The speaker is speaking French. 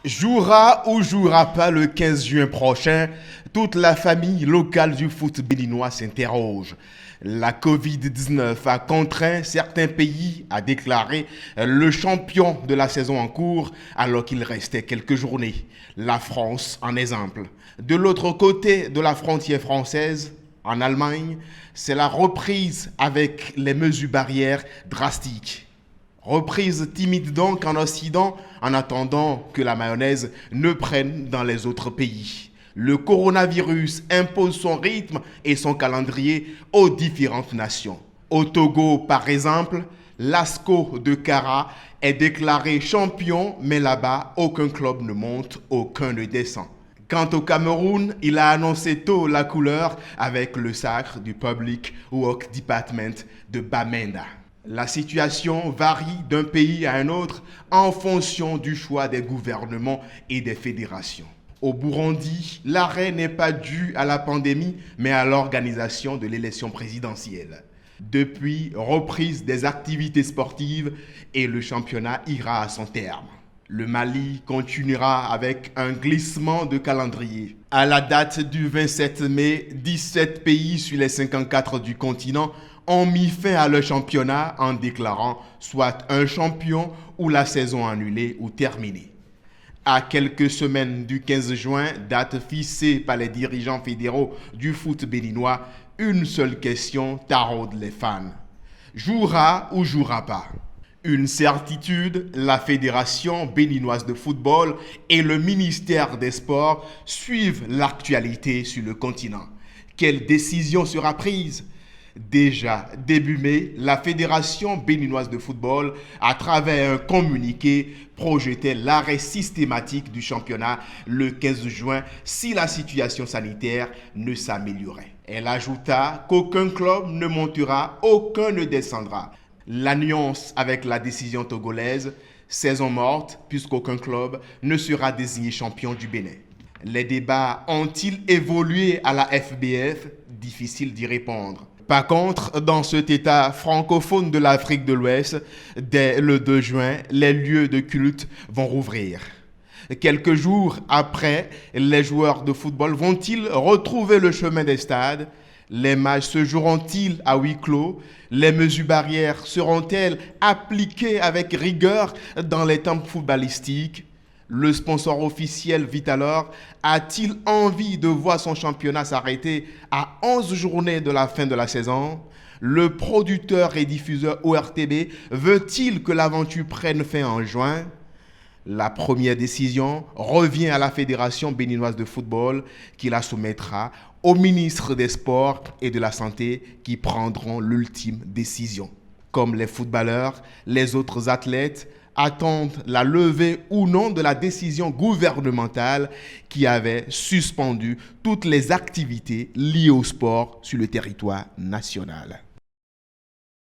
Jouera ou jouera pas le 15 juin prochain, toute la famille locale du foot béninois s'interroge. La Covid-19 a contraint certains pays à déclarer le champion de la saison en cours alors qu'il restait quelques journées. La France en exemple. De l'autre côté de la frontière française, en Allemagne, c'est la reprise avec les mesures barrières drastiques. Reprise timide donc en Occident en attendant que la mayonnaise ne prenne dans les autres pays. Le coronavirus impose son rythme et son calendrier aux différentes nations. Au Togo, par exemple, l'ASCO de Kara est déclaré champion, mais là-bas, aucun club ne monte, aucun ne descend. Quant au Cameroun, il a annoncé tôt la couleur avec le sacre du Public Works Department de Bamenda. La situation varie d'un pays à un autre en fonction du choix des gouvernements et des fédérations. Au Burundi, l'arrêt n'est pas dû à la pandémie, mais à l'organisation de l'élection présidentielle. Depuis, reprise des activités sportives et le championnat ira à son terme. Le Mali continuera avec un glissement de calendrier. À la date du 27 mai, 17 pays sur les 54 du continent ont mis fin à leur championnat en déclarant soit un champion ou la saison annulée ou terminée. À quelques semaines du 15 juin, date fixée par les dirigeants fédéraux du foot béninois, une seule question taraude les fans. Jouera ou jouera pas? Une certitude, la Fédération béninoise de football et le ministère des Sports suivent l'actualité sur le continent. Quelle décision sera prise? Déjà début mai, la Fédération béninoise de football, à travers un communiqué, projetait l'arrêt systématique du championnat le 15 juin si la situation sanitaire ne s'améliorait. Elle ajouta qu'aucun club ne montera, aucun ne descendra. La nuance avec la décision togolaise, saison morte puisqu'aucun club ne sera désigné champion du Bénin. Les débats ont-ils évolué à la FBF? Difficile d'y répondre. Par contre, dans cet État francophone de l'Afrique de l'Ouest, dès le 2 juin, les lieux de culte vont rouvrir. Quelques jours après, les joueurs de football vont-ils retrouver le chemin des stades? Les matchs se joueront-ils à huis clos? Les mesures barrières seront-elles appliquées avec rigueur dans les temps footballistiques? Le sponsor officiel Vitalor a-t-il envie de voir son championnat s'arrêter à 11 journées de la fin de la saison? Le producteur et diffuseur ORTB veut-il que l'aventure prenne fin en juin? La première décision revient à la Fédération béninoise de football qui la soumettra au ministre des Sports et de la Santé qui prendront l'ultime décision. Comme les footballeurs, les autres athlètes attendent la levée ou non de la décision gouvernementale qui avait suspendu toutes les activités liées au sport sur le territoire national.